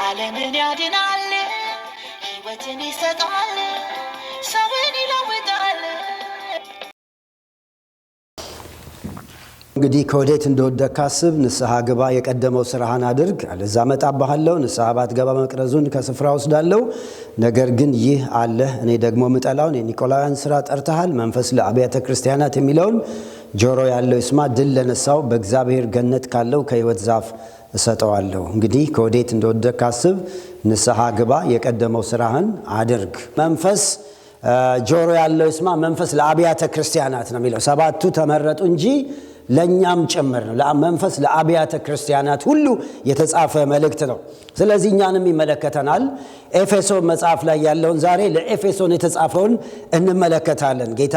ዓለምን ያድናል ሕይወትን ይሰጣል ሰውን ይለውጣል እንግዲህ ከወዴት እንደወደክ ካስብ ንስሐ ግባ የቀደመው ስራህን አድርግ አለዛ መጣባሃለው ንስሐ ባትገባ መቅረዙን ከስፍራ ወስዳለው ነገር ግን ይህ አለ እኔ ደግሞ ምጠላውን የኒቆላውያን ስራ ጠርተሃል መንፈስ ለአብያተ ክርስቲያናት የሚለውን ጆሮ ያለው ይስማ ድል ለነሳው በእግዚአብሔር ገነት ካለው ከሕይወት ዛፍ እሰጠዋለሁ እንግዲህ ከወዴት እንደወደክ ካስብ ንስሐ ግባ የቀደመው ስራህን አድርግ መንፈስ ጆሮ ያለው ይስማ መንፈስ ለአብያተ ክርስቲያናት ነው የሚለው ሰባቱ ተመረጡ እንጂ ለኛም ጭምር ነው ለመንፈስ ለአብያተ ክርስቲያናት ሁሉ የተጻፈ መልእክት ነው ስለዚህ እኛንም ይመለከተናል ኤፌሶን መጽሐፍ ላይ ያለውን ዛሬ ለኤፌሶን የተጻፈውን እንመለከታለን ጌታ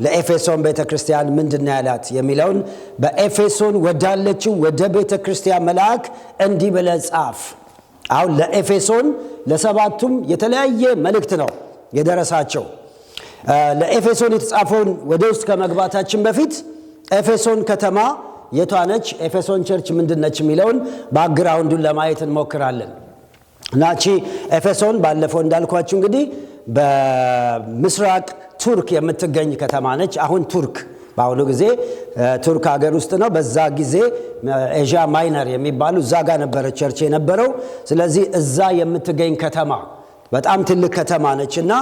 ለኤፌሶን ቤተክርስቲያን ምንድነው ያላት የሚለውን በኤፌሶን ወዳለችው ወደ ቤተክርስቲያን መልአክ እንዲህ ብለህ ጻፍ አሁን ለኤፌሶን ለሰባቱም የተለያየ መልእክት ነው የደረሳቸው ለኤፌሶን የተጻፈውን ወደ ውስጥ ከመግባታችን በፊት ኤፌሶን ከተማ የቷነች ኤፌሶን ቸርች ምንድነች የሚለውን ባክግራውንዱን ለማየት እንሞክራለን ናቺ ኤፌሶን ባለፈው እንዳልኳችሁ እንግዲህ በምስራቅ ቱርክ የምትገኝ ከተማ ነች አሁን ቱርክ በአሁኑ ጊዜ ቱርክ ሀገር ውስጥ ነው በዛ ጊዜ ኤዥያ ማይነር የሚባሉ እዛ ጋር ነበረ ቸርች የነበረው ስለዚህ እዛ የምትገኝ ከተማ በጣም ትልቅ ከተማ ነችና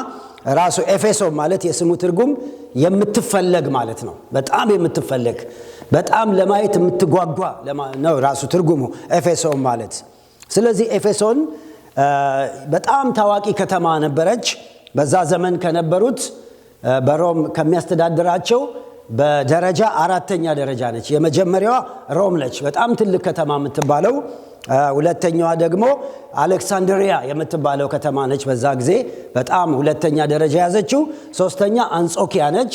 ራሱ ኤፌሶን ማለት የስሙ ትርጉም የምትፈለግ ማለት ነው በጣም የምትፈለግ በጣም ለማየት የምትጓጓ ነው ራሱ ትርጉሙ ኤፌሶን ማለት ስለዚህ ኤፌሶን በጣም ታዋቂ ከተማ ነበረች በዛ ዘመን ከነበሩት በሮም ከሚያስተዳድራቸው በደረጃ አራተኛ ደረጃ ነች የመጀመሪያዋ ሮም ነች በጣም ትልቅ ከተማ የምትባለው ሁለተኛዋ ደግሞ አሌክሳንድሪያ የምትባለው ከተማ ነች በዛ ጊዜ በጣም ሁለተኛ ደረጃ ያዘችው ሶስተኛ አንጾኪያ ነች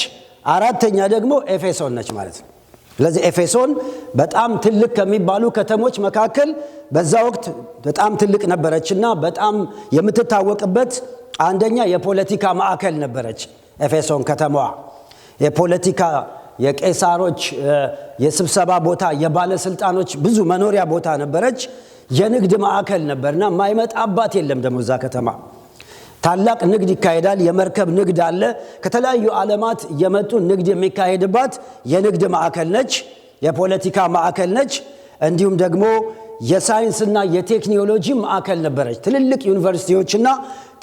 አራተኛ ደግሞ ኤፌሶን ነች ማለት ነው ስለዚህ ኤፌሶን በጣም ትልቅ ከሚባሉ ከተሞች መካከል በዛ ወቅት በጣም ትልቅ ነበረችና በጣም የምትታወቅበት አንደኛ የፖለቲካ ማዕከል ነበረች ኤፌሶን ከተማዋ የፖለቲካ የቄሳሮች የስብሰባ ቦታ የባለስልጣኖች ብዙ መኖሪያ ቦታ ነበረች የንግድ ማዕከል ነበርና ማይመጣባት የለም ደሞ እዛ ከተማ ታላቅ ንግድ ይካሄዳል የመርከብ ንግድ አለ ከተለያዩ ዓለማት የመጡ ንግድ የሚካሄድባት የንግድ ማዕከል ነች የፖለቲካ ማዕከል ነች እንዲሁም ደግሞ የሳይንስና የቴክኖሎጂ ማዕከል ነበረች ትልልቅ ዩኒቨርሲቲዎችና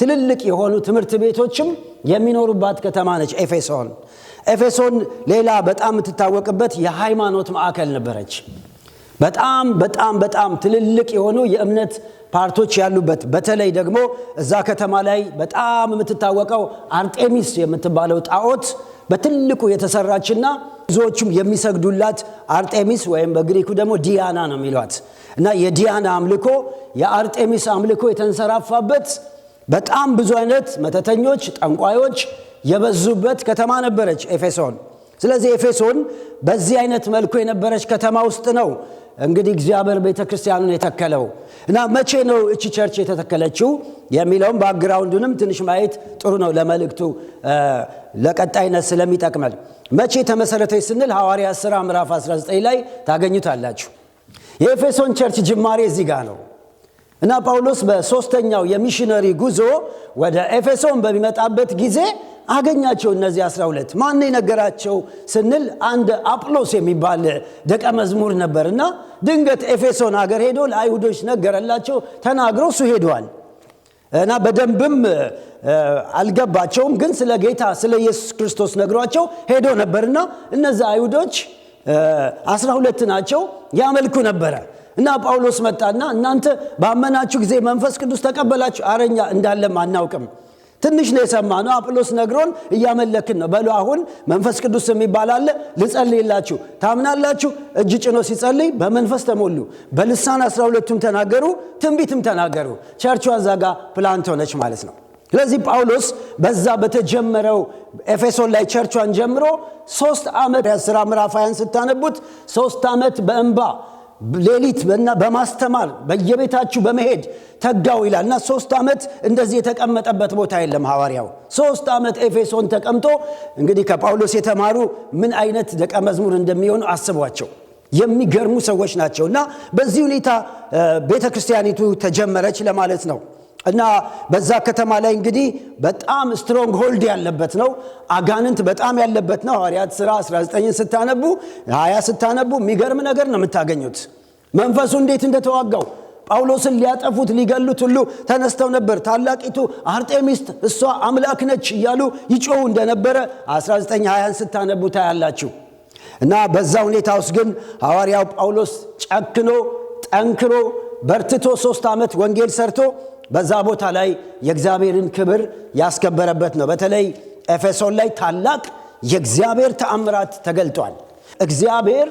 ትልልቅ የሆኑ ትምህርት ቤቶችም የሚኖሩባት ከተማ ነች ኤፌሶን ሌላ በጣም የምትታወቅበት የሃይማኖት ማዕከል ነበረች በጣም በጣም በጣም ትልልቅ የሆኑ የእምነት ፓርቶች ያሉበት በተለይ ደግሞ እዛ ከተማ ላይ በጣም የምትታወቀው አርጤሚስ የምትባለው ጣዖት በትልቁ የተሰራችና ብዙዎችም የሚሰግዱላት አርጤሚስ ወይም በግሪኩ ደግሞ ዲያና ነው የሚሏት እና የዲያና አምልኮ የአርጤሚስ አምልኮ የተንሰራፋበት በጣም ብዙ አይነት መተተኞች ጠንቋዮች የበዙበት ከተማ ነበረች ኤፌሶን ስለዚህ ኤፌሶን በዚህ አይነት መልኩ የነበረች ከተማ ውስጥ ነው እንግዲህ እግዚአብሔር ቤተክርስቲያኑን የተከለው እና መቼ ነው እቺ ቸርች የተተከለችው የሚለውን ባክግራውንዱንም ትንሽ ማየት ጥሩ ነው ለመልእክቱ ለቀጣይነት ስለሚጠቅመን መቼ ተመሰረተች ስንል ሐዋርያት ሥራ ምዕራፍ 19 ላይ ታገኙታላችሁ የኤፌሶን ቸርች ጅማሬ እዚህ ጋር ነው እና ጳውሎስ በሶስተኛው የሚሽነሪ ጉዞ ወደ ኤፌሶን በሚመጣበት ጊዜ አገኛቸው እነዚህ 12 ማን ነገራቸው ስንል አንድ አጵሎስ የሚባል ደቀ መዝሙር ነበርና ድንገት ኤፌሶን ሀገር ሄዶ ለአይሁዶች ነገረላቸው ተናግሮ እሱ ሄዷል እና በደንብም አልገባቸውም ግን ስለ ጌታ ስለ ኢየሱስ ክርስቶስ ነግሯቸው ሄዶ ነበርና እነዚህ አይሁዶች 12 ናቸው ያመልኩ ነበር እና ጳውሎስ መጣና እናንተ ባመናችሁ ጊዜ መንፈስ ቅዱስ ተቀበላችሁ አረኛ እንዳለም አናውቅም ትንሽ ነው የሰማነው አጵሎስ ነግሮን እያመለክን ነው በሉ አሁን መንፈስ ቅዱስ የሚባል አለ ልጸልይላችሁ ታምናላችሁ እጅ ጭኖ ሲጸልይ በመንፈስ ተሞሉ በልሳን 12ቱም ተናገሩ ትንቢትም ተናገሩ ቸርቹ አዛጋ ፕላንት ሆነች ማለት ነው ስለዚህ ጳውሎስ በዛ በተጀመረው ኤፌሶን ላይ ቸርቹን ጀምሮ 3 አመት የሥራ ምዕራፍ 20 ስታነቡት 3 አመት በእንባ ሌሊት በማስተማር በየቤታችሁ በመሄድ ተጋው ይላልና 3 አመት እንደዚህ የተቀመጠበት ቦታ የለም ሐዋርያው 3 አመት ኤፌሶን ተቀምጦ እንግዲህ ከጳውሎስ የተማሩ ምን አይነት ደቀ መዝሙር እንደሚሆኑ አስቧቸው የሚገርሙ ሰዎች ናቸውና በዚህ ሁኔታ ቤተክርስቲያኒቱ ተጀመረች ለማለት ነው። እና በዛ ከተማ ላይ እንግዲህ በጣም ስትሮንግ ሆልድ ያለበት ነው። አጋንንት በጣም ያለበት ነው። ሐዋርያት ሥራ 19 ስታነቡ 20 ስታነቡ የሚገርም ነገር ነው የምታገኙት። መንፈሱ እንዴት እንደተዋጋው ጳውሎስን ሊያጠፉት ሊገሉት ሁሉ ተነስተው ነበር። ታላቂቱ አርጤሚስ እሷ አምላክ ነች እያሉ ይጮሁ እንደነበረ 19:20 ስታነቡ ታያላችሁ። እና በዛ ሁኔታ ውስጥ ግን ሐዋርያው ጳውሎስ ጨክኖ ጠንክሮ በርትቶ 3 ዓመት ወንጌል ሰርቶ በዛ ቦታ ላይ የእግዚአብሔርን ክብር ያስከበረበት ነው። በተለይ ኤፌሶን ላይ ታላቅ የእግዚአብሔር ተአምራት ተገልጧል። እግዚአብሔር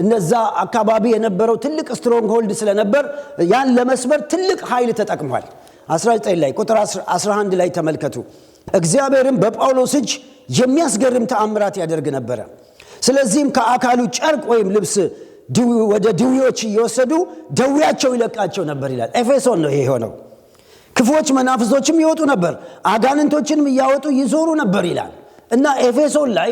እነዛ አካባቢ የነበረው ትልቅ ስትሮንግ ሆልድ ስለነበር ያን ለመስበር ትልቅ ኃይል ተጠቅሟል። 19 ላይ ቁጥር 11 ላይ ተመልከቱ። እግዚአብሔርም በጳውሎስ እጅ የሚያስገርም ተአምራት ያደርግ ነበረ። ስለዚህም ከአካሉ ጨርቅ ወይም ልብስ ወደ ድውዮች እየወሰዱ ደዌያቸው ይለቃቸው ነበር ይላል። ኤፌሶን ነው ይሄ ሆነው። ክፉዎች መናፍስቶችም ይወጡ ነበር፣ አጋንንቶችንም እያወጡ ይዞሩ ነበር ይላል። እና ኤፌሶን ላይ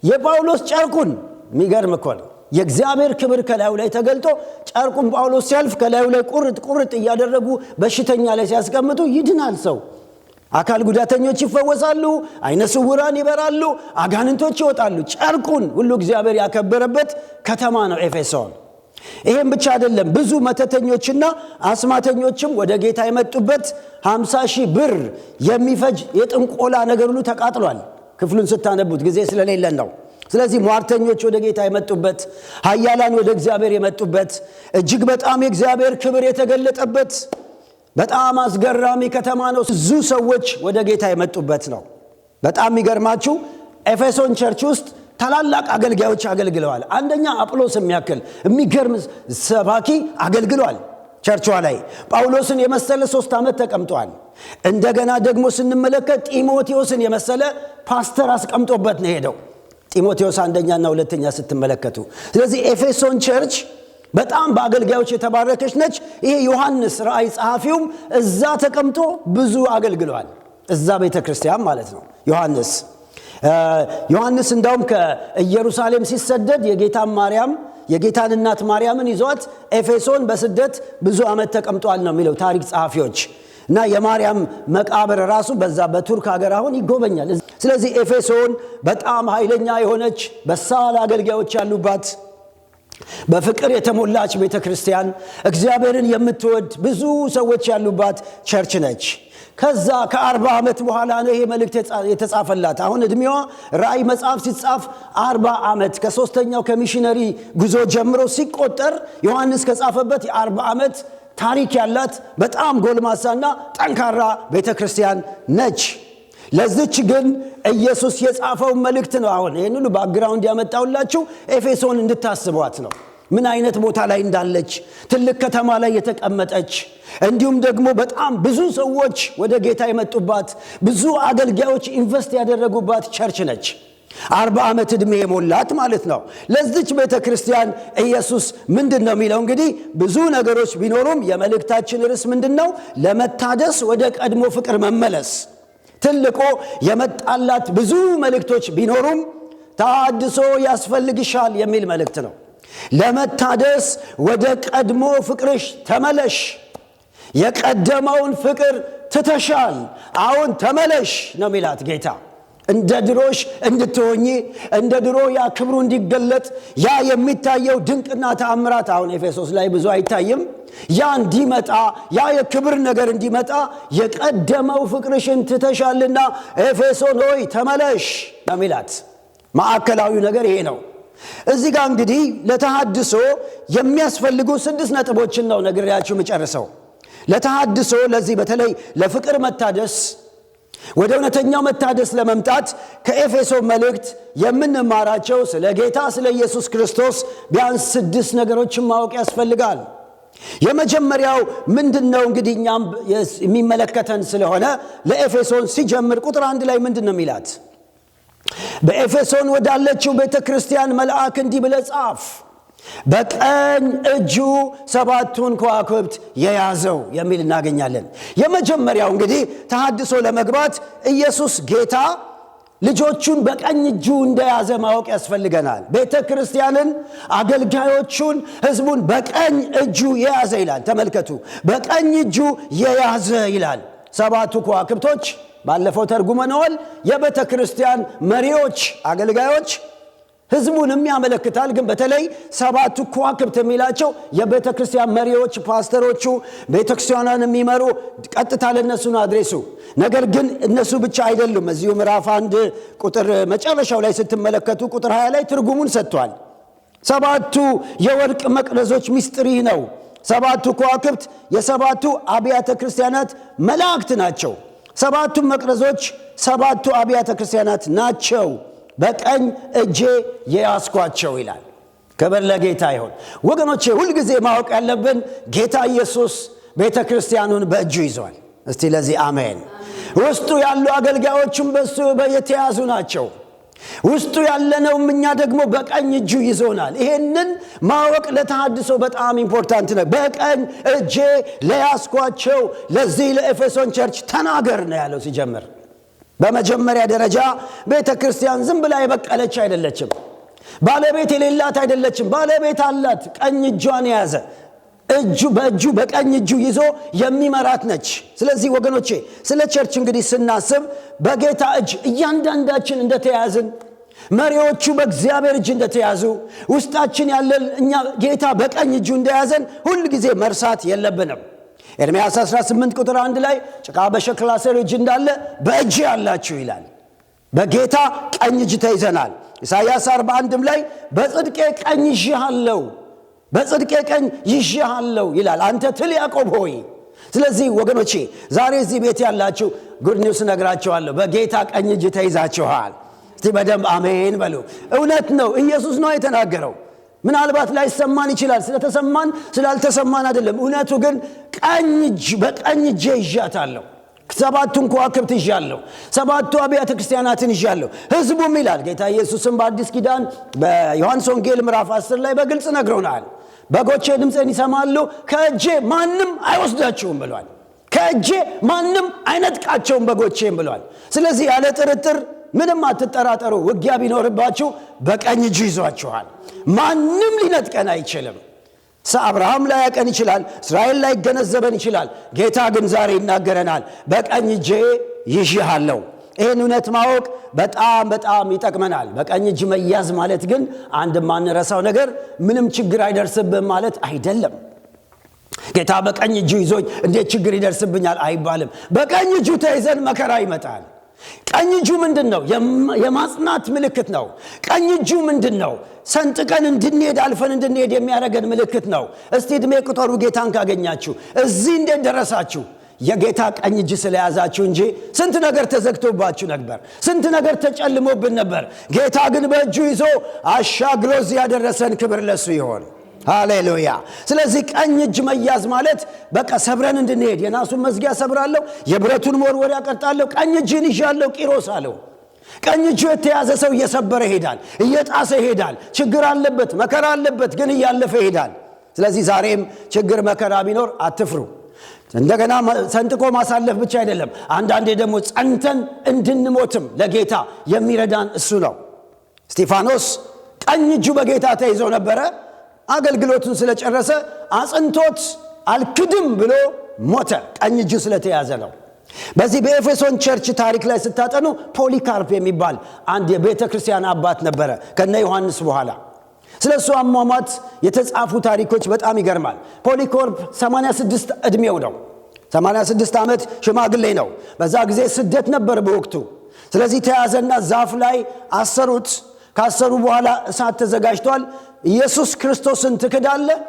የጳውሎስ ጨርቁን የሚገርም እኮ ነው። የእግዚአብሔር ክብር ከላዩ ላይ ተገልጦ ጨርቁን ጳውሎስ ሲያልፍ ከላዩ ላይ ቁርጥ እያደረጉ በሽተኛ ላይ ሲያስቀምጡ ይድናል ሰው። አካል ጉዳተኞች ይፈወሳሉ፣ አይነ ስውራን ይበራሉ፣ አጋንንቶች ይወጣሉ። ጨርቁን ሁሉ እግዚአብሔር ያከበረበት ከተማ ነው ኤፌሶን። ይሄም ብቻ አይደለም፣ ብዙ መተተኞችና አስማተኞችም ወደ ጌታ የመጡበት 50,000 ብር የሚፈጅ የጥንቆላ ነገር ሁሉ ተቃጥሏል። ክፍሉን ስታነቡት ጊዜ ስለሌለን ነው። ስለዚህ ሟርተኞች ወደ ጌታ የመጡበት፣ ኃያላን ወደ እግዚአብሔር የመጡበት፣ እጅግ በጣም የእግዚአብሔር ክብር የተገለጠበት በጣም አስገራሚ ከተማ ነው። ብዙ ሰዎች ወደ ጌታ የመጡበት ነው። በጣም የሚገርማችሁ ኤፌሶን ቸርች ውስጥ ታላላቅ አገልጋዮች አገልግለዋል። አንደኛ አጵሎስ የሚገርም ሰባኪ አገልግሏል ቸርቿ ላይ። ጳውሎስን የመሰለ 3 ዓመት ተቀምጧል። እንደገና ደግሞ ስንመለከት ጢሞቴዎስን የመሰለ ፓስተር አስቀምጦበት ነው ሄደው። ጢሞቴዎስ 1ኛና 2ኛ ስትመለከቱ። ስለዚህ ኤፌሶን ቸርች በጣም በአገልጋዮች የተባረከች ነች። ይሄ ዮሐንስ ራእይ ጸሐፊውም እዛ ተቀምጦ ብዙ አገልግሏል። እዛ ቤተክርስቲያን ማለት ነው። ዮሐንስ እንዳውም ከኢየሩሳሌም ሲሰደድ የጌታን እናት ማርያምን ይዟት ኤፌሶን በስደት ብዙ ዓመት ተቀምጧል ነው የሚለው ታሪክ ጸሐፊዎች። እና የማርያም መቃብር ራሱ በዛ በቱርክ ሀገር አሁን ይጎበኛል። ስለዚህ ኤፌሶን በጣም ኃይለኛ የሆነች በሳል አገልጋዮች ያሉባት በፍቅር የተሞላች ቤተክርስቲያን፣ እግዚአብሔርን የምትወድ ብዙ ሰዎች ያሉባት ቸርች ነች። ከዛ ከ40 ዓመት በኋላ ነው ይሄ መልእክት የተጻፈላት። አሁን እድሜዋ ራእይ መጽሐፍ ሲጻፍ 40 ዓመት ከ3ኛው ከሚሽነሪ ጉዞ ጀምሮ ሲቆጠር ዮሐንስ ከጻፈበት የ40 ዓመት ታሪክ ያላት በጣም ጎልማሳና ጠንካራ ቤተክርስቲያን ነች። ለዚች ግን ኢየሱስ የጻፈው መልእክት ነው። አሁን ይሄን ሁሉ ባክግራውንድ ያመጣውላችሁ ኤፌሶን እንድታስቧት ነው። ምን አይነት ቦታ ላይ እንዳለች፣ ትልቅ ከተማ ላይ የተቀመጠች፣ እንዲሁም ደግሞ በጣም ብዙ ሰዎች ወደ ጌታ የመጡባት፣ ብዙ አገልጋዮች ኢንቨስት ያደረጉባት ቸርች ነች። 40 ዓመት ዕድሜ የሞላት ማለት ነው። ለዚች ቤተክርስቲያን ኢየሱስ ምንድነው የሚለው? እንግዲህ ብዙ ነገሮች ቢኖሩም የመልእክታችን ርዕስ ምንድነው? ለመታደስ ወደ ቀድሞ ፍቅር መመለስ። ትልቁ የመጣላት ብዙ መልእክቶች ቢኖሩም ተሐድሶ ያስፈልግሻል የሚል መልእክት ነው። ለመታደስ ወደ ቀድሞ ፍቅርሽ ተመለሽ። የቀደመውን ፍቅር ትተሻል፣ አሁን ተመለሽ ነው የሚላት ጌታ። እንደ ድሮሽ እንድትሆኚ፣ እንደ ድሮ ያ ክብሩ እንዲገለጥ፣ ያ የሚታየው ድንቅና ተአምራት አሁን ኤፌሶስ ላይ ብዙ አይታይም። ያ እንዲመጣ፣ ያ የክብር ነገር እንዲመጣ የቀደመው ፍቅርሽን ትተሻልና ኤፌሶን ሆይ ተመለሽ ነው የሚላት። ማዕከላዊው ነገር ይሄ ነው። እዚህ ጋር እንግዲህ ለተሐድሶ የሚያስፈልጉ 6 ነጥቦችን ነው ነግሬያችሁ የምጨርሰው። ለተሐድሶ ለዚህ በተለይ ለፍቅር መታደስ፣ ወደ እውነተኛው መታደስ ለመምጣት ከኤፌሶን መልእክት የምንማራቸው ስለ ጌታ ስለ ኢየሱስ ክርስቶስ ቢያንስ 6 ነገሮችን ማወቅ ያስፈልጋል። የመጀመሪያው ምንድነው? እንግዲህ እኛም የሚመለከተን ስለሆነ ለኤፌሶን ሲጀምር ቁጥር 1 ላይ ምንድነው የሚላት? በኤፌሶን ወዳለችው ቤተክርስቲያን መልአክ እንዲህ ብለህ ጻፍ፣ በቀኝ እጁ 7ቱን ከዋክብት የያዘው የሚል እናገኛለን። የመጀመሪያው እንግዲህ ተሐድሶ ለመግባት ኢየሱስ ጌታ ልጆቹን በቀኝ እጁ እንደያዘ ማወቅ ያስፈልገናል። ቤተ ክርስቲያንን፣ አገልጋዮቹን፣ ሕዝቡን በቀኝ እጁ የያዘ ይላል። ተመልከቱ፣ በቀኝ እጁ የያዘ ይላል። ሰባቱ ከዋክብቶች ባለፈው ተርጉመነዋል። የቤተ ክርስቲያን መሪዎች፣ አገልጋዮች፣ ሕዝቡንም ያመለክታል። ግን በተለይ ሰባቱ ከዋክብት የሚላቸው የቤተ ክርስቲያን መሪዎች፣ ፓስተሮቹ፣ ቤተ ክርስቲያኗን የሚመሩ ቀጥታ ለነሱ ነው አድሬሱ። ነገር ግን እነሱ ብቻ አይደሉም። እዚሁ ምዕራፍ 1 ቁጥር መጨረሻው ላይ ስትመለከቱ ቁጥር 20 ላይ ትርጉሙን ሰጥቷል። ሰባቱ የወርቅ መቅረዞች ምስጢር ይህ ነው። ሰባቱ ከዋክብት የሰባቱ አብያተ ክርስቲያናት መላእክት ናቸው። ሰባቱ መቅረዞች ሰባቱ አብያተ ክርስቲያናት ናቸው። በቀኝ እጄ የያዝኳቸው ይላል። ክብር ለጌታ ይሁን። ወገኖቼ ሁልጊዜ ማወቅ ያለብን ጌታ ኢየሱስ ቤተ ክርስቲያኑን በእጁ ይዟል። እስቲ ለዚህ አሜን። ውስጡ ያሉ አገልጋዮችም በሱ የተያዙ ናቸው። ውስጡ ያለነውም እኛ ደግሞ በቀኝ እጁ ይዞናል። ይሄንን ማወቅ ለተሐድሶ በጣም ኢምፖርታንት ነው። በቀኝ እጄ ለያዝኳቸው ለዚህ ለኤፌሶን ቸርች ተናገር ነው ያለው ሲጀምር። በመጀመሪያ ደረጃ ቤተ ክርስቲያን ዝም ብላ የበቀለች አይደለችም። ባለቤት የሌላት አይደለችም። ባለቤት አላት። ቀኝ እጇን የያዘ በእጁ በቀኝ እጁ ይዞ የሚመራት ነች። ስለዚህ ወገኖቼ ስለ ቸርች እንግዲህ ስናስብ በጌታ እጅ እያንዳንዳችን እንደተያዝን፣ መሪዎቹ በእግዚአብሔር እጅ እንደተያዙ፣ ውስጣችን ያለን እኛ ጌታ በቀኝ እጁ እንደያዘን ሁል ጊዜ መርሳት የለብንም። ኤርምያስ 18 ቁጥር 1 ላይ ጭቃ በሸክላ ሰሪ እጅ እንዳለ በእጅ ያላችሁ ይላል። በጌታ ቀኝ እጅ ተይዘናል። ኢሳይያስ 41 ላይ በጽድቄ ቀኝ ይዤሃለሁ፣ በጽድቄ ቀኝ ይዤሃለሁ ይላል። አንተ ትል ያዕቆብ ሆይ። ስለዚህ ወገኖቼ ዛሬ እዚህ ቤት ያላችሁ ጉድ ኒውስ ነግራችኋለሁ። በጌታ ቀኝ እጅ ተይዛችኋል። እስቲ በደንብ አሜን በሉ። እውነት ነው። ኢየሱስ ነው የተናገረው። ምናልባት ላይሰማን ይችላል። ስለተሰማን ስላልተሰማን አይደለም። እውነቱ ግን ቀኝ እጅ በቀኝ እጄ ይዣታለሁ። ሰባቱን ከዋክብት ይዣለሁ። ሰባቱ አብያተ ክርስቲያናትን ይዣለሁ። ሕዝቡም ይላል ጌታ ኢየሱስም በአዲስ ኪዳን በዮሐንስ ወንጌል ምዕራፍ 10 ላይ በግልጽ ነግሮናል። በጎቼ ድምፄን ይሰማሉ፣ ከእጄ ማንም አይወስዳቸውም ብሏል። ከእጄ ማንም አይነጥቃቸውም በጎቼም ብሏል። ስለዚህ ያለ ጥርጥር ምንም አትጠራጠሩ። ውጊያ ቢኖርባችሁ በቀኝ እጁ ይዟችኋል። ማንም ሊነጥቀን አይችልም። አብርሃም ላይ ያቀን ይችላል፣ እስራኤል ላይ ገነዘበን ይችላል። ጌታ ግን ዛሬ ይናገረናል፣ በቀኝ እጄ ይዤሃለሁ። ይህን እውነት ማወቅ በጣም በጣም ይጠቅመናል። በቀኝ እጅ መያዝ ማለት ግን አንድ ማንረሳው ነገር ምንም ችግር አይደርስብም ማለት አይደለም። ጌታ በቀኝ እጁ ይዞኝ እንዴት ችግር ይደርስብኛል አይባልም። በቀኝ እጁ ተይዘን መከራ ይመጣል። ቀኝ እጁ ምንድነው? የማጽናት ምልክት ነው። ቀኝ እጁ ምንድነው? ሰንጥቀን እንድንሄድ አልፈን እንድንሄድ የሚያደርገን ምልክት ነው። እስቲ ዕድሜ ቁጠሩ ጌታን ካገኛችሁ። እዚህ እንዴት ደረሳችሁ? የጌታ ቀኝ እጅ ስለያዛችሁ እንጂ ስንት ነገር ተዘግቶባችሁ ነበር። ስንት ነገር ተጨልሞብን ነበር። ጌታ ግን በእጁ ይዞ አሻግሮ እዚህ ያደረሰን። ክብር ለሱ ይሆን። ሃሌሉያ። ስለዚህ ቀኝ እጅ መያዝ ማለት በቃ ሰብረን እንድንሄድ። የናሱን መዝጊያ ሰብራለሁ፣ የብረቱን መወርወሪያ ቀርጣለሁ፣ ቀኝ እጅን ይዣለሁ ቂሮስ አለው። ቀኝ እጁ የተያዘ ሰው እየሰበረ ይሄዳል፣ እየጣሰ ይሄዳል። ችግር አለበት፣ መከራ አለበት፣ ግን እያለፈ ይሄዳል። ስለዚህ ዛሬም ችግር መከራ ቢኖር አትፍሩ። እንደገና ሰንጥቆ ማሳለፍ ብቻ አይደለም፣ አንዳንዴ ደግሞ ጸንተን እንድንሞትም ለጌታ የሚረዳን እሱ ነው። እስጢፋኖስ ቀኝ እጁ በጌታ ተይዞ ነበረ። አገልግሎቱን ስለጨረሰ አጽንቶት አልክድም ብሎ ሞተ። ቀኝ እጁ ስለተያዘ ነው። በዚህ በኤፌሶን ቸርች ታሪክ ላይ ስታጠኑ ፖሊካርፕ የሚባል አንድ የቤተ ክርስቲያን አባት ነበረ ከነ ዮሐንስ በኋላ። ስለሱ አሟሟት የተጻፉ ታሪኮች በጣም ይገርማል። ፖሊካርፕ 86 ዕድሜው ነው። 86 ዓመት ሽማግሌ ነው። በዛ ጊዜ ስደት ነበር በወቅቱ። ስለዚህ ተያዘና ዛፍ ላይ አሰሩት። ካሰሩ በኋላ እሳት ተዘጋጅቷል። ኢየሱስ ክርስቶስን ትክዳለህ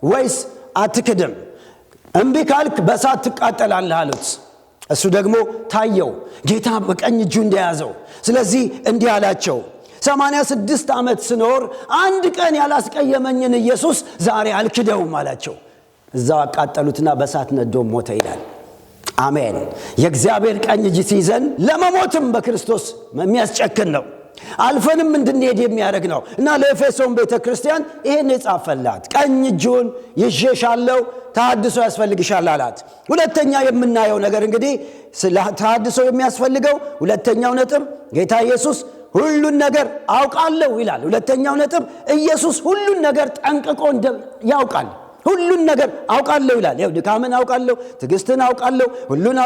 ወይስ አትክድም? እምቢ ካልክ በእሳት ትቃጠላለህ አሉት። እሱ ደግሞ ታየው ጌታ በቀኝ እጁ እንደያዘው። ስለዚህ እንዲህ አላቸው፣ 86 ዓመት ስኖር አንድ ቀን ያላስቀየመኝን ኢየሱስ ዛሬ አልክደውም አላቸው። እዛው አቃጠሉትና በእሳት ነዶ ሞተ ይላል። አሜን። የእግዚአብሔር ቀኝ እጅ ሲይዘን ለመሞትም በክርስቶስ የሚያስጨክን ነው። አልፈንም እንድንሄድ የሚያደርግ ነው እና ለኤፌሶን ቤተክርስቲያን ይሄን የጻፈላት ቀኝ እጁን ይዤሻለሁ ተሐድሶ ያስፈልግሻል አላት። ሁለተኛ የምናየው ነገር እንግዲህ ስለ ተሐድሶ የሚያስፈልገው ሁለተኛው ነጥብ ጌታ ኢየሱስ ሁሉን ነገር አውቃለሁ ይላል። ሁለተኛው ነጥብ ኢየሱስ ሁሉን ነገር ጠንቅቆ ያውቃል። ሁሉን ነገር አውቃለሁ ይላል። ያው ድካምን አውቃለሁ፣ ትዕግስትን አውቃለሁ፣ ሁሉን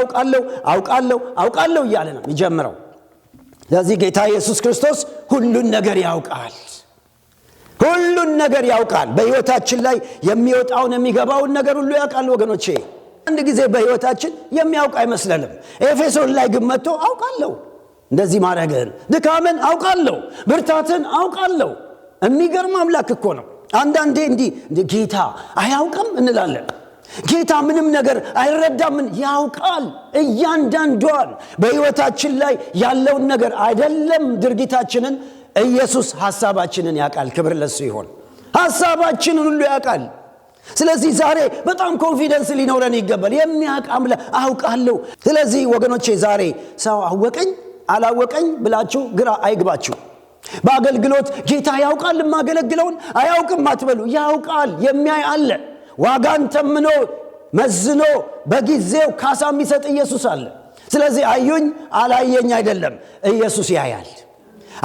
አውቃለሁ እያለ ነው የሚጀምረው። ስለዚህ ጌታ ኢየሱስ ክርስቶስ ሁሉን ነገር ያውቃል። ሁሉን ነገር ያውቃል። በሕይወታችን ላይ የሚወጣውን የሚገባውን ነገር ሁሉ ያውቃል ወገኖቼ። አንድ ጊዜ በሕይወታችን የሚያውቅ አይመስለንም። ኤፌሶን ላይ ግን መጥቶ አውቃለሁ እንደዚህ ማድረግህን፣ ድካምን አውቃለሁ፣ ብርታትን አውቃለሁ። የሚገርም አምላክ እኮ ነው። አንዳንዴ እንዲህ ጌታ አያውቅም እንላለን። ጌታ ምንም ነገር አይረዳም። ያውቃል እያንዳንዷን በሕይወታችን ላይ ያለውን ነገር አይደለም ድርጊታችንን። ኢየሱስ ሐሳባችንን ያውቃል። ክብር ለሱ ይሁን። ሐሳባችንን ሁሉ ያውቃል። ስለዚህ ዛሬ በጣም ኮንፊደንስ ሊኖረን ይገባል። የሚያውቅ አምላክ አውቃለሁ። ስለዚህ ወገኖቼ ዛሬ ሰው አወቀኝ አላወቀኝ ብላችሁ ግራ አይግባችሁ። በአገልግሎት ጌታ ያውቃል የማገለግለውን አያውቅም አትበሉ። ያውቃል። የሚያይ አለ። ዋጋን ተምኖ መዝኖ በጊዜው ካሳ የሚሰጥ ኢየሱስ አለ። ስለዚህ አዩኝ አላየኝ አይደለም፣ ኢየሱስ ያያል።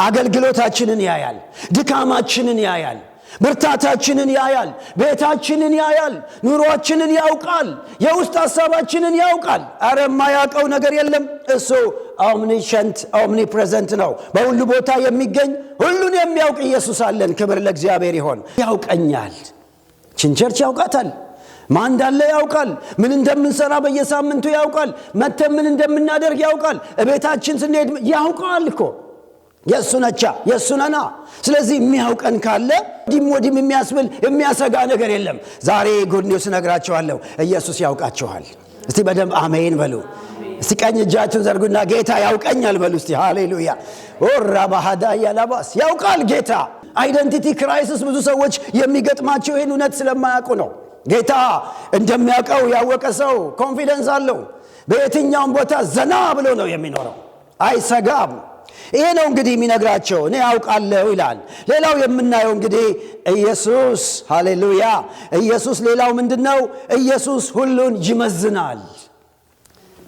አገልግሎታችንን ያያል፣ ድካማችንን ያያል፣ ብርታታችንን ያያል፣ ቤታችንን ያያል፣ ኑሮአችንን ያውቃል፣ የውስጥ ሐሳባችንን ያውቃል። አረ የማያውቀው ነገር የለም። እሱ ኦምኒሸንት ኦምኒፕሬዘንት ነው። በሁሉ ቦታ የሚገኝ ሁሉን የሚያውቅ ኢየሱስ አለን። ክብር ለእግዚአብሔር ይሁን። ያውቀኛል። ቸርች ያውቃታል። ማን እንዳለ ያውቃል። ምን እንደምንሰራ በየሳምንቱ ያውቃል። መተን ምን እንደምናደርግ ያውቃል። እቤታችን ስንሄድ ያውቃል እኮ። የእሱ ነቻ የእሱ ነና። ስለዚህ የሚያውቀን ካለ ወዲም የሚያስብል የሚያሰጋ ነገር የለም። ዛሬ ጉድ ኒውስ ነግራችኋለሁ። ኢየሱስ ያውቃችኋል። እስቲ በደንብ አሜን በሉ። እስቲ ቀኝ እጃችሁን ዘርጉና ጌታ ያውቀኛል በሉ እስቲ። ሃሌሉያ ኦራ ባሃዳ ያላባስ ያውቃል ጌታ። አይደንቲቲ ክራይሲስ ብዙ ሰዎች የሚገጥማቸው ይህን እውነት ስለማያውቁ ነው። ጌታ እንደሚያውቀው ያወቀ ሰው ኮንፊደንስ አለው። በየትኛውም ቦታ ዘና ብሎ ነው የሚኖረው፣ አይሰጋም። ይሄ ነው እንግዲህ የሚነግራቸው። እኔ ያውቃለሁ ይላል። ሌላው የምናየው እንግዲህ ኢየሱስ ሃሌሉያ ኢየሱስ ሌላው ምንድነው? ኢየሱስ ሁሉን ይመዝናል፣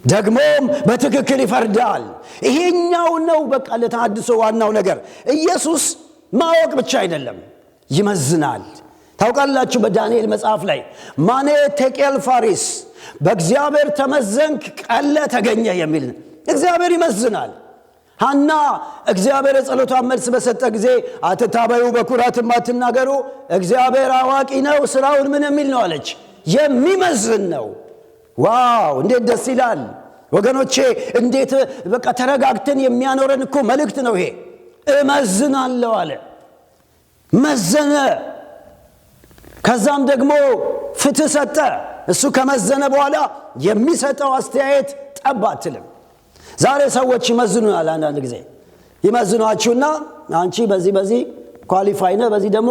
ደግሞም በትክክል ይፈርዳል። ይሄኛው ነው በቃ ለተሐድሶ ዋናው ነገር። ኢየሱስ ማወቅ ብቻ አይደለም፣ ይመዝናል። ታውቃላችሁ በዳንኤል መጽሐፍ ላይ ማኔ ቴቄል ፋሪስ በእግዚአብሔር ተመዘንክ ቀለ ተገኘ የሚል እግዚአብሔር ይመዝናል። ሐና እግዚአብሔር የጸሎቷን መልስ በሰጠ ጊዜ አትታበዩ በኩራትም አትናገሩ፣ እግዚአብሔር አዋቂ ነው፣ ስራውን ምን የሚል ነው አለች። የሚመዝን ነው። ዋው እንዴት ደስ ይላል ወገኖቼ! እንዴት በቃ ተረጋግተን የሚያኖረን እኮ መልእክት ነው ይሄ። እመዝናለሁ አለ፣ መዘነ። ከዛም ደግሞ ፍትህ ሰጠ። እሱ ከመዘነ በኋላ የሚሰጠው አስተያየት ጠብ አትልም። ዛሬ ሰዎች ይመዝኑናል። አንዳንድ ጊዜ ይመዝኗችሁና አንቺ በዚህ ኳሊፋይ ነህ፣ በዚህ ደግሞ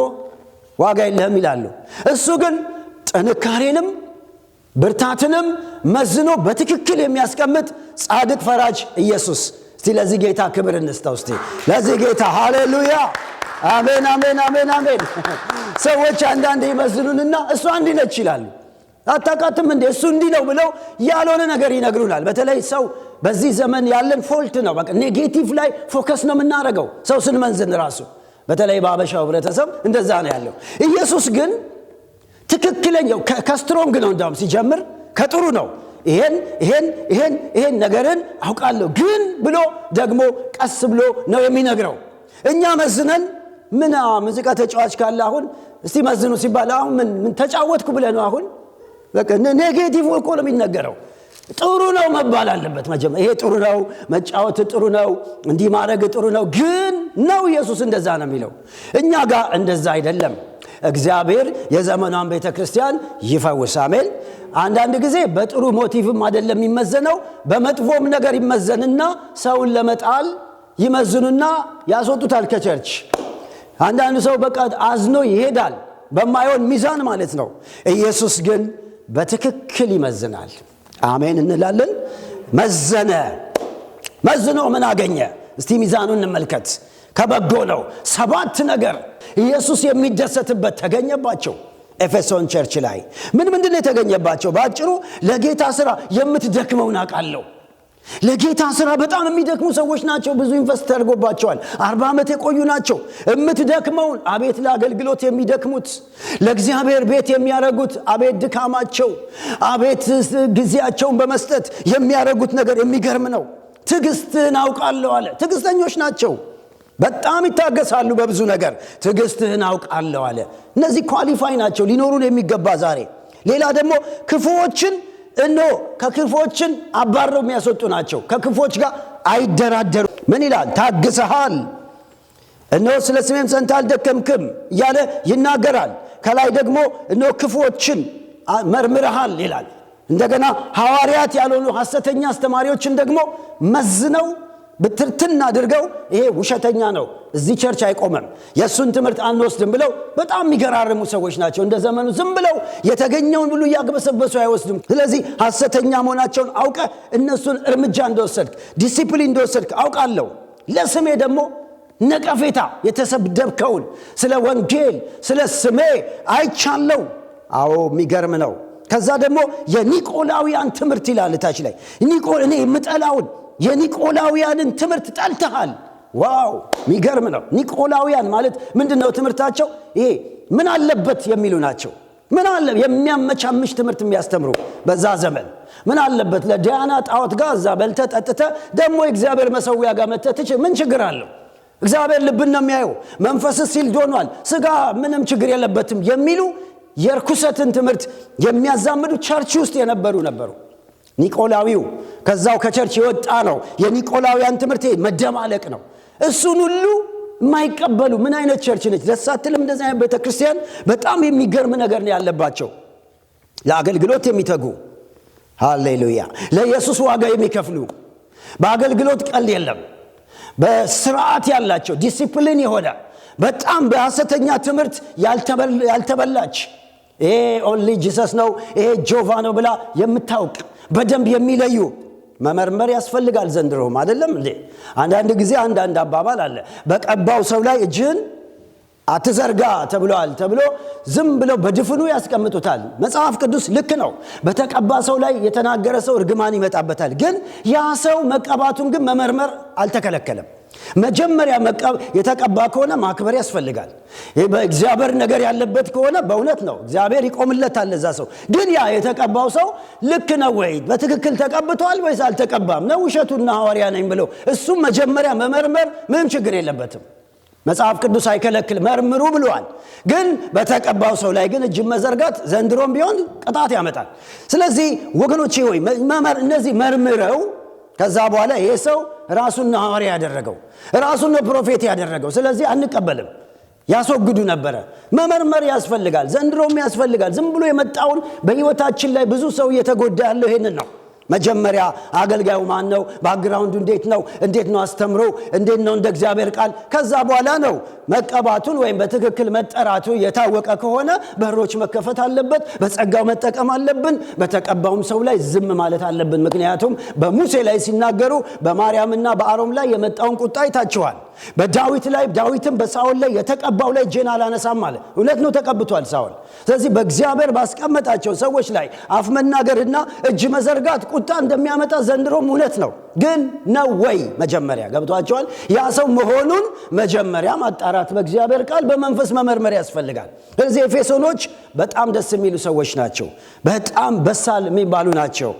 ዋጋ የለህም ይላሉ። እሱ ግን ጥንካሬንም ብርታትንም መዝኖ በትክክል የሚያስቀምጥ ጻድቅ ፈራጅ ኢየሱስ። እስቲ ለዚህ ጌታ ክብር እንስጠው። እስቲ ለዚህ ጌታ ሃሌሉያ አሜን አሜን አሜን አሜን። ሰዎች አንዳንዴ ይመዝኑንና እሱ እንዲህ ነች ይላሉ። አታውቃትም እንዴ እሱ እንዲህ ነው ብለው ያልሆነ ነገር ይነግሩናል። በተለይ ሰው በዚህ ዘመን ያለን ፎልት ነው። በቃ ኔጌቲቭ ላይ ፎከስ ነው የምናደርገው ሰው ስንመዝን ራሱ። በተለይ በአበሻው ህብረተሰብ እንደዛ ነው ያለው። ኢየሱስ ግን ትክክለኛው ከስትሮንግ ነው። እንዳውም ሲጀምር ከጥሩ ነው። ይሄን ነገርን አውቃለሁ ግን ብሎ ደግሞ ቀስ ብሎ ነው የሚነግረው። እኛ መዝነን ምን ሙዚቃ ተጫዋች ካለ አሁን እስቲ መዝኑ ሲባል አሁን ምን ተጫወትኩ ብለህ ነው አሁን በቃ ኔጌቲቭ እኮ ነው የሚነገረው። ጥሩ ነው መባል አለበት መጀመሪያ። ይሄ ጥሩ ነው፣ መጫወት ጥሩ ነው፣ እንዲህ ማድረግ ጥሩ ነው ግን ነው ኢየሱስ እንደዛ ነው የሚለው። እኛ ጋር እንደዛ አይደለም። እግዚአብሔር የዘመኗን ቤተክርስቲያን ይፈውስ። አሜን። አንዳንድ ጊዜ በጥሩ ሞቲቭም አይደለም የሚመዘነው፣ በመጥፎም ነገር ይመዘንና ሰውን ለመጣል ይመዝኑና ያስወጡታል ከቸርች። አንዳንድ ሰው በቃ አዝኖ ይሄዳል በማይሆን ሚዛን ማለት ነው። ኢየሱስ ግን በትክክል ይመዝናል። አሜን እንላለን። መዝኖ ምን አገኘ? እስቲ ሚዛኑን እንመልከት። ከበጎ ነው። 7 ነገር ኢየሱስ የሚደሰትበት ተገኘባቸው ኤፌሶን ቸርች ላይ። ምንድነው የተገኘባቸው? በአጭሩ ለጌታ ሥራ የምትደክመውን አውቃለሁ። ለጌታ ሥራ በጣም የሚደክሙ ሰዎች ናቸው። ብዙ ኢንቨስት ተደርጎባቸዋል። 40 ዓመት የቆዩ ናቸው። የምትደክመውን አቤት ለአገልግሎት የሚደክሙት፣ ለእግዚአብሔር ቤት የሚያረጉት አቤት ድካማቸው፣ አቤት ጊዜያቸውን በመስጠት የሚያረጉት ነገር የሚገርም ነው። ትዕግስትህን አውቃለሁ አለ። ትዕግስተኞች ናቸው። በጣም ይታገሳሉ በብዙ ነገር። ትዕግስትህን አውቃለሁ አለ። እነዚህ ኳሊፋይ ናቸው ሊኖሩን የሚገባ ዛሬ። ሌላ ደግሞ ክፉዎችን ከክፉዎችን አባረው የሚያስወጡ ናቸው። ከክፉዎች ጋር አይደራደሩ። ምን ይላል? ታግሰሃል፣ ስለ ስሜም ጸንተህ አልደከምክም እያለ ይናገራል። ከላይ ደግሞ ክፉዎችን መርምረሃል ይላል። እንደገና ሐዋርያት ያልሆኑ ሐሰተኛ አስተማሪዎችን ደግሞ መዝነው ብትርትን አድርገው ይሄ ውሸተኛ ነው፣ እዚህ ቸርች አይቆምም፣ የሱን ትምህርት አንወስድም ብለው በጣም የሚገራርሙ ሰዎች ናቸው። እንደ ዘመኑ ዝም ብለው የተገኘውን ሁሉ ያግበሰበሱ አይወስድም። ስለዚህ ሐሰተኛ መሆናቸውን አውቀ እነሱን እርምጃ እንደወሰድክ ዲሲፕሊን እንደወሰድክ አውቃለሁ። ለስሜ ደግሞ ነቀፌታ የተሰደብከውን ስለ ወንጌል ስለ ስሜ አይቻለው። አዎ የሚገርም ነው። ከዛ ደግሞ የኒቆላውያን ትምህርት ይላል ታች ላይ። እኔ የምጠላውን የኒቆላውያንን ትምህርት ጠልተሃል። ዋው የሚገርም ነው። ኒቆላውያን ማለት ምንድነው? ትምህርታቸው ይሄ ምን አለበት የሚሉ ናቸው። ምን አለ የሚያመቻምሽ ትምህርት የሚያስተምሩ በዛ ዘመን ምን አለበት? ለዲያና ጣዖት ጋር እዛ በልተ ጠጥተ ደግሞ የእግዚአብሔር መሰዊያ ጋር መተትች ምን ችግር አለው? እግዚአብሔር ልብን ነው የሚያየው። መንፈስ ሲል ዶኗል፣ ስጋ ምንም ችግር የለበትም የሚሉ የርኩሰትን ትምህርት የሚያዛምዱ ቸርች ውስጥ የነበሩ ነበሩ። ኒቆላዊው ከዛው ከቸርች የወጣ ነው። የኒቆላውያን ትምህርት መደማለቅ ነው። እሱን ሁሉ የማይቀበሉ ምን አይነት ቸርች ነች? ደስ አትልም? እንደዚህ አይነት ቤተክርስቲያን በጣም የሚገርም ነገር ነው ያለባቸው። ለአገልግሎት የሚተጉ ሃሌሉያ፣ ለኢየሱስ ዋጋ የሚከፍሉ፣ በአገልግሎት ቀልድ የለም፣ በስርዓት ያላቸው ዲሲፕሊን የሆነ በጣም በሐሰተኛ ትምህርት ያልተበላች ይሄ ኦንሊ ጂሰስ ነው ይሄ ጆቫ ነው ብላ የምታውቅ በደንብ የሚለዩ መመርመር ያስፈልጋል። ዘንድሮም አይደለም እንዴ? አንዳንድ ጊዜ አንዳንድ አባባል አለ። በቀባው ሰው ላይ እጅን አትዘርጋ ተብሎ ዝም ብለው በድፍኑ ያስቀምጡታል። መጽሐፍ ቅዱስ ልክ ነው። በተቀባ ሰው ላይ የተናገረ ሰው እርግማን ይመጣበታል። ግን ያ ሰው መቀባቱን ግን መመርመር አልተከለከለም። መጀመሪያ የተቀባ ከሆነ ማክበር ያስፈልጋል። በእግዚአብሔር ነገር ያለበት ከሆነ በእውነት ነው እግዚአብሔር ይቆምለታል ለዛ ሰው። ግን ያ የተቀባው ሰው ልክ ነው ወይ? በትክክል ተቀብቷል ወይስ አልተቀባም? ነው ውሸቱና ሐዋርያ ነኝ ብለው እሱም መጀመሪያ መመርመር ምንም ችግር የለበትም። መጽሐፍ ቅዱስ አይከለክል፣ መርምሩ ብሏል። ግን በተቀባው ሰው ላይ ግን እጅ መዘርጋት ዘንድሮም ቢሆን ቅጣት ያመጣል። ስለዚህ ወገኖቼ ሆይ እነዚህ መርምረው ከዛ በኋላ ይሄ ሰው ራሱን ሐዋርያ ያደረገው ራሱን ፕሮፌት ያደረገው ስለዚህ አንቀበልም ያስወግዱ ነበር። መመርመር ያስፈልጋል፣ ዘንድሮም ያስፈልጋል። ዝም ብሎ የመጣውን በህይወታችን ላይ ብዙ ሰው እየተጎዳ ያለው ይሄንን ነው። መጀመሪያ አገልጋዩ ማን ነው? ባክግራውንዱ እንዴት ነው አስተምሮ እንዴት ነው እንደ እግዚአብሔር ቃል። ከዛ በኋላ ነው መቀባቱን ወይም በትክክል መጠራቱ የታወቀ ከሆነ በሮች መከፈት አለበት፣ በጸጋው መጠቀም አለብን። በተቀባውም ሰው ላይ ዝም ማለት አለብን። ምክንያቱም በሙሴ ላይ ሲናገሩ በማርያምና በአሮን ላይ የመጣውን ቁጣ አይታችኋል። ዳዊትም በሳኦል ላይ የተቀባው ላይ እጄን አላነሳም አለ። እውነት ነው ተቀብቷል ሳኦል። ስለዚህ በእግዚአብሔር ባስቀመጣቸው ሰዎች ላይ አፍ መናገርና እጅ መዘርጋት ቁጣ እንደሚያመጣ ዘንድሮም እውነት ነው። ግን ነው ወይ? መጀመሪያ ገብቷቸዋል። ያ ሰው መሆኑን መጀመሪያ ማጣራት በእግዚአብሔር ቃል በመንፈስ መመርመር ያስፈልጋል። ስለዚህ ኤፌሶኖች በጣም ደስ የሚሉ ሰዎች ናቸው። በጣም በሳል የሚባሉ ናቸው።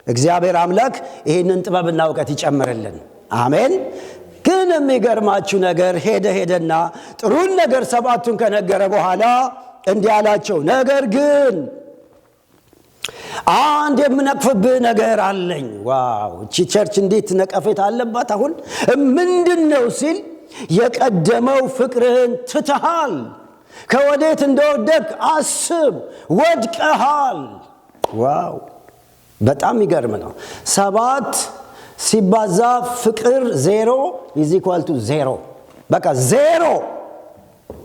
እግዚአብሔር አምላክ ይህንን ጥበብና እውቀት ይጨምርልን። አሜን። ግን የሚገርማችሁ ነገር ሄደና ጥሩን ነገር 7ቱን ከነገረ በኋላ እንዲህ አላቸው፣ ነገር ግን አንድ የምነቅፍብህ ነገር አለኝ። ዋው! እቺ ቸርች እንዴት ነቀፌት አለባት! አሁን ምንድነው ሲል የቀደመው ፍቅርህን ትተሃል፣ ከወዴት እንደወደቅ አስብ፣ ወድቀሃል። ዋው! በጣም ይገርም ነው። 7 ሲባዛ ፍቅር 0 = 0። በቃ 0።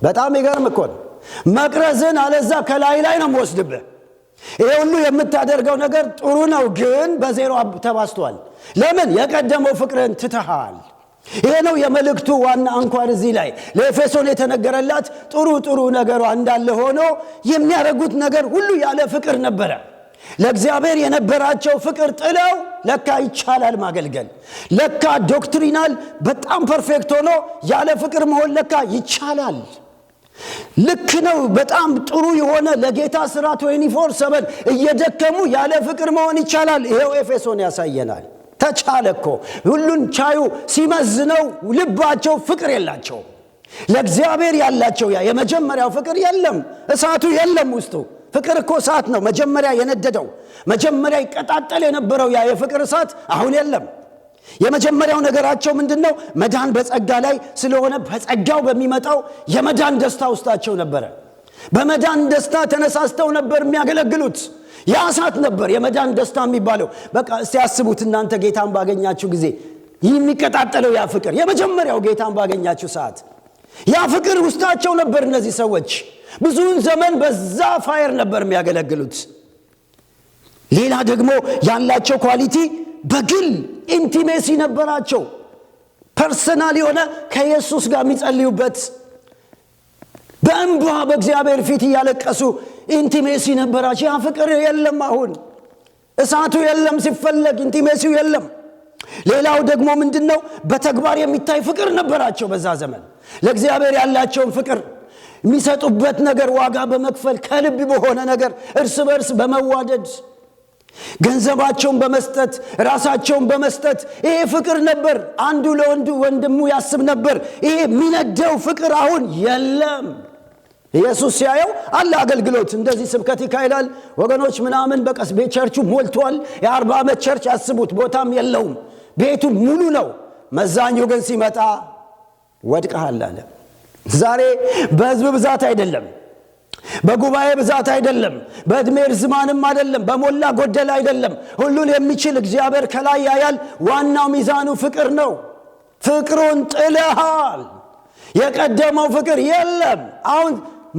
በጣም ይገርም እኮ ነው። መቅረዝን አለዛ ከላይ ነው ወስድብህ። ይሄ ሁሉ የምታደርገው ነገር ጥሩ ነው፣ ግን በ0 ተባስቷል። ለምን? የቀደመው ፍቅርን ትተሃል። ይሄ ነው የመልእክቱ ዋና አንኳር። እዚህ ላይ ለኤፌሶን የተነገረላት ጥሩ ነገሯ እንዳለ ሆኖ የሚያደርጉት ነገር ሁሉ ያለ ፍቅር ነበረ። ለእግዚአብሔር የነበራቸው ፍቅር ጥለው ለካ ይቻላል ማገልገል፣ ለካ ዶክትሪናል በጣም ፐርፌክት ሆኖ ያለ ፍቅር መሆን ለካ ይቻላል። ልክ ነው። በጣም ጥሩ የሆነ ለጌታ ሥራ 24/7 እየደከሙ ያለ ፍቅር መሆን ይቻላል። ይሄው ኤፌሶን ያሳየናል። ተቻለ እኮ ሁሉን ቻዩ ሲመዝነው ልባቸው ፍቅር የላቸው። ለእግዚአብሔር ያላቸው ያ የመጀመሪያው ፍቅር የለም፣ እሳቱ የለም ውስጡ። ፍቅር እኮ እሳት ነው። መጀመሪያ የነደደው መጀመሪያ ይቀጣጠል የነበረው ያ የፍቅር እሳት አሁን የለም። የመጀመሪያው ነገራቸው ምንድነው? መዳን በጸጋ ላይ ስለሆነ በጸጋው በሚመጣው የመዳን ደስታ ውስጣቸው ነበረ። በመዳን ደስታ ተነሳስተው ነበር የሚያገለግሉት። ያ እሳት ነበር የመዳን ደስታ የሚባለው። በቃ እስቲ ያስቡት እናንተ ጌታን ባገኛችሁ ጊዜ የሚቀጣጠለው ያ ፍቅር፣ የመጀመሪያው ጌታን ባገኛችሁ ሰዓት ያ ፍቅር ውስጣቸው ነበር። እነዚህ ሰዎች ብዙውን ዘመን በዛ ፋየር ነበር የሚያገለግሉት። ሌላ ደግሞ ያላቸው ኳሊቲ በግል ኢንቲሜሲ ነበራቸው። ፐርሰናል የሆነ ከኢየሱስ ጋር የሚጸልዩበት፣ በእንባ በእግዚአብሔር ፊት እያለቀሱ ኢንቲሜሲ ነበራቸው። ያ ፍቅር የለም አሁን። እሳቱ የለም፣ ሲፈለግ ኢንቲሜሲው የለም። ሌላው ደግሞ ምንድነው? በተግባር የሚታይ ፍቅር ነበራቸው በዛ ዘመን። ለእግዚአብሔር ያላቸውን ፍቅር የሚሰጡበት ነገር ዋጋ በመክፈል ከልብ በሆነ ነገር እርስ በርስ በመዋደድ ገንዘባቸውን በመስጠት ራሳቸውን በመስጠት ይሄ ፍቅር ነበር። አንዱ ለወንዱ ወንድሙ ያስብ ነበር። ይሄ የሚነደው ፍቅር አሁን የለም። ኢየሱስ ሲያየው አለ አገልግሎት እንደዚህ ስብከት ይካሄዳል ወገኖች ምናምን በቀስ ቤት ቸርቹ ሞልቷል። የ40 ዓመት ቸርች ያስቡት፣ ቦታም የለውም፣ ቤቱ ሙሉ ነው። መዛኙ ግን ሲመጣ ወድቀሃል አለ። ዛሬ በህዝብ ብዛት አይደለም፣ በጉባኤ ብዛት አይደለም፣ በእድሜ ርዝማንም አይደለም፣ በሞላ ጎደል አይደለም። ሁሉን የሚችል እግዚአብሔር ከላይ ያያል። ዋናው ሚዛኑ ፍቅር ነው። ፍቅሩን ጥለሃል። የቀደመው ፍቅር የለም። አሁን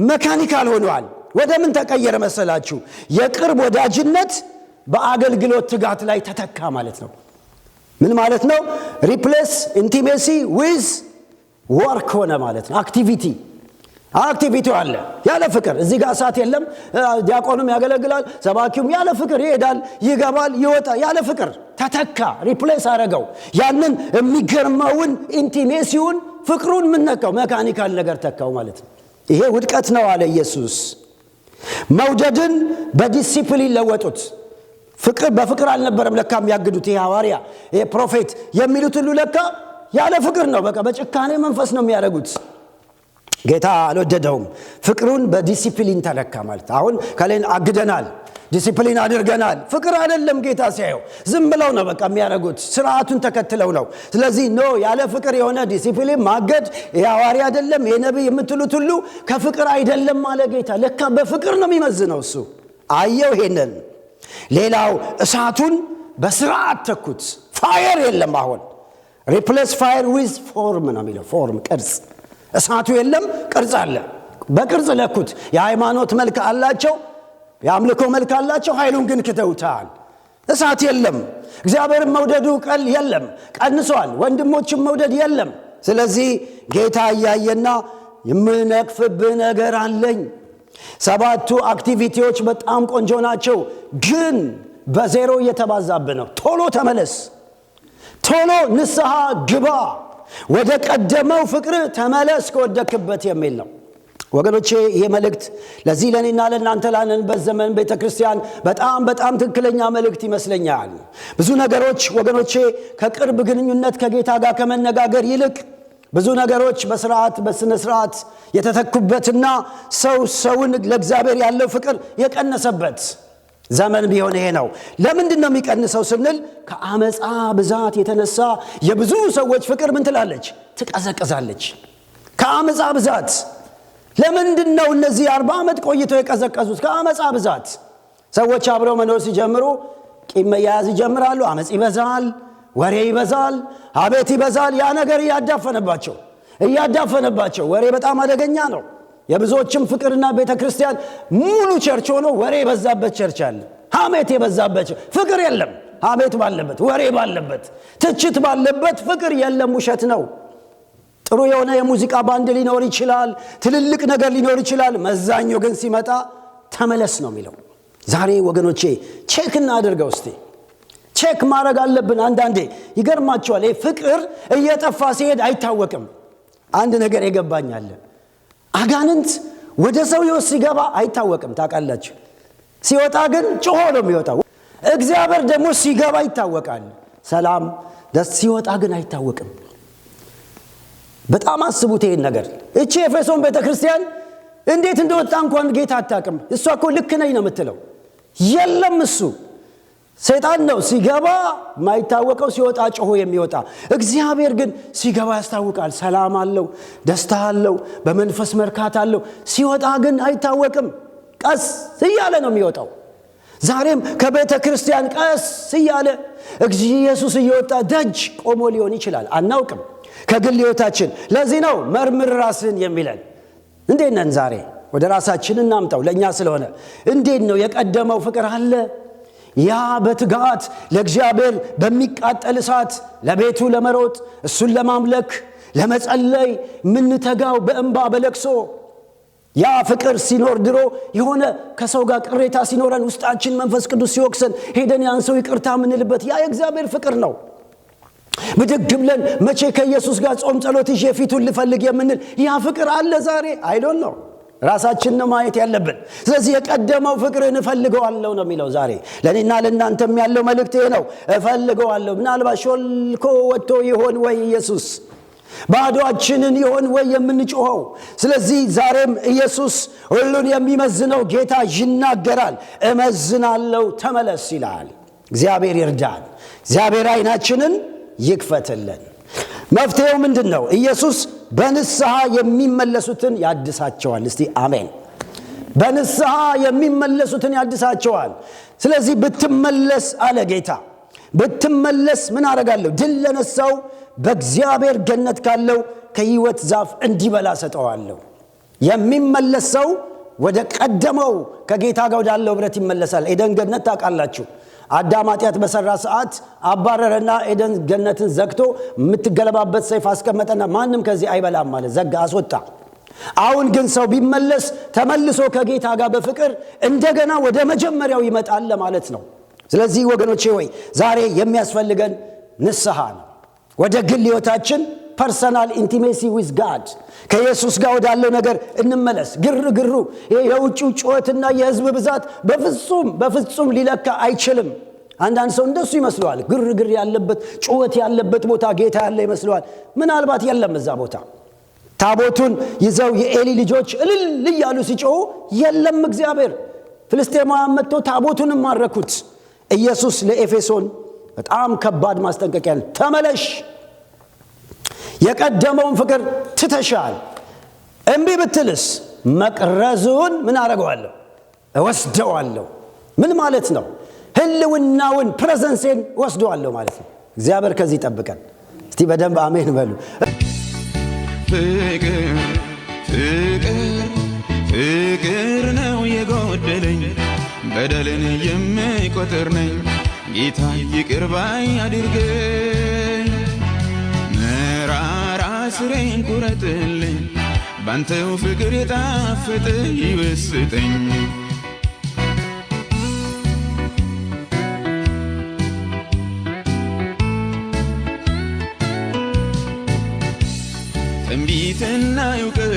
መካኒካል ሆኗል። ወደ ምን ተቀየረ መሰላችሁ? የቅርብ ወዳጅነት በአገልግሎት ትጋት ላይ ተተካ ማለት ነው። ምን ማለት ነው? ሪፕሌስ ኢንቲሜሲ ዊዝ ወርክ ሆነ ማለት ነው። አክቲቪቲ አለ ያለ ፍቅር። እዚህ ጋር እሳት የለም። ዲያቆኑም ያገለግላል፣ ሰባኪውም ያለ ፍቅር ይሄዳል፣ ይገባል፣ ይወጣል። ያለ ፍቅር ተተካ፣ ሪፕሌስ አረገው። ያንን የሚገርመውን ኢንቲሜሲውን ፍቅሩን ምን ነካው? መካኒካል ነገር ተካው ማለት ነው። ይሄ ውድቀት ነው አለ ኢየሱስ። መውደድን በዲሲፕሊን ለወጡት። ፍቅር በፍቅር አልነበረም ለካ የሚያግዱት። ይሄ ሐዋርያ፣ ይሄ ፕሮፌት የሚሉት ሁሉ ለካ ያለ ፍቅር ነው። በቃ በጭካኔ መንፈስ ነው የሚያደርጉት። ጌታ አልወደደውም። ፍቅሩን በዲሲፕሊን ተለካ ማለት። አሁን ከሌን አግደናል፣ ዲሲፕሊን አድርገናል። ፍቅር አይደለም ጌታ ሲያየው። ዝም ብለው ነው በቃ የሚያደርጉት፣ ስርዓቱን ተከትለው ነው። ስለዚህ ያለ ፍቅር የሆነ ዲሲፕሊን ማገድ የሐዋርያ አይደለም፣ የነቢይ የምትሉት ሁሉ ከፍቅር አይደለም አለ ጌታ። ለካ በፍቅር ነው የሚመዝነው እሱ። አየው ይሄንን። ሌላው እሳቱን በስርዓት ተኩት። ፋየር የለም አሁን። ሪፕሌስ ፋየር ዊዝ ፎርም ነው የሚለው። ፎርም ቅርጽ። እሳቱ የለም፣ ቅርጽ አለ። በቅርጽ ለኩት። የሃይማኖት መልክ አላቸው፣ የአምልኮ መልክ አላቸው። ኃይሉን ግን ክተውታል። እሳት የለም። እግዚአብሔርን መውደዱ ቀል የለም፣ ቀንሷል። ወንድሞችን መውደድ የለም። ስለዚህ ጌታ እያየና የምነቅፍብህ ነገር አለኝ። 7ቱ አክቲቪቲዎች በጣም ቆንጆ ናቸው፣ ግን በዜሮ እየተባዛብህ ነው። ቶሎ ተመለስ፣ ቶሎ ንስሐ ግባ፣ ወደ ቀደመው ፍቅር ተመለስ ከወደክበት የሚል ነው። ወገኖቼ ይሄ መልእክት ለዚህ ለኔና ለእናንተ ላለንበት ዘመን ቤተክርስቲያን በጣም ትክክለኛ መልእክት ይመስለኛል። ብዙ ነገሮች ወገኖቼ ከቅርብ ግንኙነት ከጌታ ጋር ከመነጋገር ይልቅ ብዙ ነገሮች በስርዓት በስነ ስርዓት የተተኩበትና ሰውን ለእግዚአብሔር ያለው ፍቅር የቀነሰበት ዘመን ቢሆን ይሄ ነው። ለምንድን ነው የሚቀንሰው ስንል ከአመፃ ብዛት የተነሳ የብዙ ሰዎች ፍቅር ምን ትላለች? ትቀዘቅዛለች። ከአመፃ ብዛት። ለምንድን ነው እነዚህ 40 ዓመት ቆይተው የቀዘቀዙት? ከአመፃ ብዛት። ሰዎች አብረው መኖር ሲጀምሩ ቂም መያያዝ ይጀምራሉ። አመፅ ይበዛል፣ ወሬ ይበዛል፣ ሀቤት ይበዛል። ያ ነገር እያዳፈነባቸው ወሬ በጣም አደገኛ ነው። የብዙዎችም ፍቅርና ቤተክርስቲያን ሙሉ ቸርች ሆኖ ወሬ የበዛበት ቸርች አለ። ሀሜት የበዛበት ፍቅር የለም። ሐሜት ባለበት፣ ወሬ ባለበት፣ ትችት ባለበት ፍቅር የለም፣ ውሸት ነው። ጥሩ የሆነ የሙዚቃ ባንድ ሊኖር ይችላል፣ ትልልቅ ነገር ሊኖር ይችላል። መዛኙ ግን ሲመጣ ተመለስ ነው የሚለው። ዛሬ ወገኖቼ ቼክ እናድርገው እስቲ። ቼክ ማድረግ አለብን። አንዳንዴ ይገርማችኋል፣ ፍቅር እየጠፋ ሲሄድ አይታወቅም። አንድ ነገር የገባኛል፣ አጋንንት ወደ ሰው ሕይወት ሲገባ አይታወቅም፣ ታውቃላችሁ። ሲወጣ ግን ጮሆ ነው የሚወጣው። እግዚአብሔር ደግሞ ሲገባ ይታወቃል። ሰላም ደስ ሲወጣ ግን አይታወቅም። በጣም አስቡት ይሄን ነገር። እቺ ኤፌሶን ቤተክርስቲያን እንዴት እንደወጣ እንኳን ጌታ አታውቅም። እሷ እኮ ልክ ነኝ ነው የምትለው። የለም እሱ ሰይጣን ነው ሲገባ ማይታወቀው፣ ሲወጣ ጮሆ የሚወጣ። እግዚአብሔር ግን ሲገባ ያስታውቃል። ሰላም አለው፣ ደስታ አለው፣ በመንፈስ መርካት አለው። ሲወጣ ግን አይታወቅም። ቀስ እያለ ነው የሚወጣው። ዛሬም ከቤተ ክርስቲያን ቀስ እያለ ኢየሱስ እየወጣ ደጅ ቆሞ ሊሆን ይችላል፣ አናውቅም። ከግል ሕይወታችን ለዚህ ነው መርምር ራስን የሚለን። እንዴት ነን ዛሬ? ወደ ራሳችን እናምጣው። ለኛ ስለሆነ እንዴት ነው የቀደመው ፍቅር አለ? ያ በትጋት ለእግዚአብሔር በሚቃጠል እሳት ለቤቱ ለመሮጥ እሱን ለማምለክ ለመጸለይ ምንተጋው በእንባ በለቅሶ ያ ፍቅር ሲኖር ድሮ የሆነ ከሰው ጋር ቅሬታ ሲኖረን ውስጣችን መንፈስ ቅዱስ ሲወቅሰን ሄደን ያን ሰው ይቅርታ ምንልበት ያ የእግዚአብሔር ፍቅር ነው። ብድግ ብለን መቼ ከኢየሱስ ጋር ጾም ጸሎት ይዤ ፊቱን ልፈልግ የምንል ያ ፍቅር አለ ዛሬ? አይ ዶንት ኖ። ራሳችንን ነው ማየት ያለብን። ስለዚህ የቀደመው ፍቅርን እፈልገዋለሁ ነው የሚለው። ዛሬ ለኔና ለእናንተም ያለው መልእክት ይሄ ነው። እፈልገዋለሁ። ምናልባት ሾልኮ ወጥቶ ይሆን ወይ ኢየሱስ? ባዶአችንን ይሆን ወይ የምንጮኸው? ስለዚህ ዛሬም ኢየሱስ ሁሉን የሚመዝነው ጌታ ይናገራል። እመዝናለሁ ተመለስ ይላል። እግዚአብሔር ይርዳን። እግዚአብሔር ዓይናችንን ይክፈትልን። መፍትሄው ምንድነው? ኢየሱስ በንስሐ የሚመለሱትን ያድሳቸዋል። እስቲ አሜን። በንስሐ የሚመለሱትን ያድሳቸዋል። ስለዚህ ብትመለስ አለ ጌታ፣ ብትመለስ ምን አደርጋለሁ? ድል ለነሳው በእግዚአብሔር ገነት ካለው ከሕይወት ዛፍ እንዲበላ ሰጠዋለሁ። የሚመለስ ሰው ወደ ቀደመው ከጌታ ጋር ወዳለው ህብረት ይመለሳል። ኤደን ገነት ታውቃላችሁ። አዳም ኃጢአት በሰራ ሰዓት አባረረና ኤደን ገነትን ዘግቶ የምትገለባበት ሰይፍ አስቀመጠና ማንም ከዚህ አይበላም ማለት ዘጋ፣ አስወጣ። አሁን ግን ሰው ቢመለስ ተመልሶ ከጌታ ጋር በፍቅር እንደገና ወደ መጀመሪያው ይመጣል ማለት ነው። ስለዚህ ወገኖቼ ሆይ ዛሬ የሚያስፈልገን ንስሐ ነው። ወደ ግል ሕይወታችን ፐርሰናል ኢንቲሜሲ ዊዝ ጋድ ከኢየሱስ ጋር ወዳለው ነገር እንመለስ። ግርግሩ የውጭው ጩኸትና የህዝብ ብዛት በፍጹም ሊለካ አይችልም። አንዳንድ ሰው እንደሱ ይመስለዋል። ግርግር ያለበት ጩኸት ያለበት ቦታ ጌታ ያለ ይመስለዋል። ምናልባት የለም እዛ ቦታ። ታቦቱን ይዘው የኤሊ ልጆች እልል እያሉ ሲጮሁ የለም እግዚአብሔር። ፍልስጤማውያን መጥተው ታቦቱንም ማረኩት። ኢየሱስ ለኤፌሶን በጣም ከባድ ማስጠንቀቂያ ነው። ተመለሽ፣ የቀደመውን ፍቅር ትተሻል። እምቢ ብትልስ መቅረዙን ምን አደርገዋለሁ? እወስደዋለሁ። ምን ማለት ነው? ህልውናውን ፕሬዘንሴን እወስደዋለሁ ማለት ነው። እግዚአብሔር ከዚህ ይጠብቀን። እስቲ በደንብ አሜን በሉ። ፍቅር ነው የጎደለኝ፣ በደልን የምቆጥር ነኝ። ጌታ ይቅር ባይ አድርገኝ፣ መራራ ስሬን ቁረጥልኝ፣ ባንተው ፍቅር የጣፈጠ ይወስጠኝ። ትንቢትና እውቀት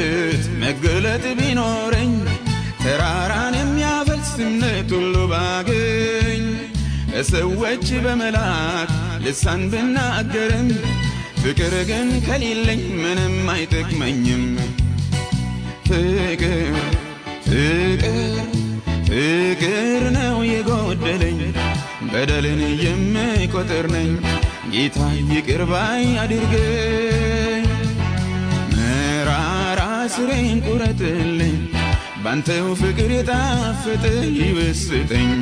መገለጥ ቢኖረኝ፣ ተራራን የሚያፈልስ እምነት ሁሉ ባገኝ፣ ለሰዎች በመላክ ልሳን ብናገርም፣ ፍቅር ግን ከሌለኝ ምንም አይጠቅመኝም። ፍቅር ነው የጎደለኝ፣ በደልን የምቆጥር ነኝ። ጌታ ይቅር ባይ አድርገኝ፣ መራራ ስሬን ቁረጥልኝ፣ ባንተው ፍቅር የጣፈጠ ይወስጠኝ።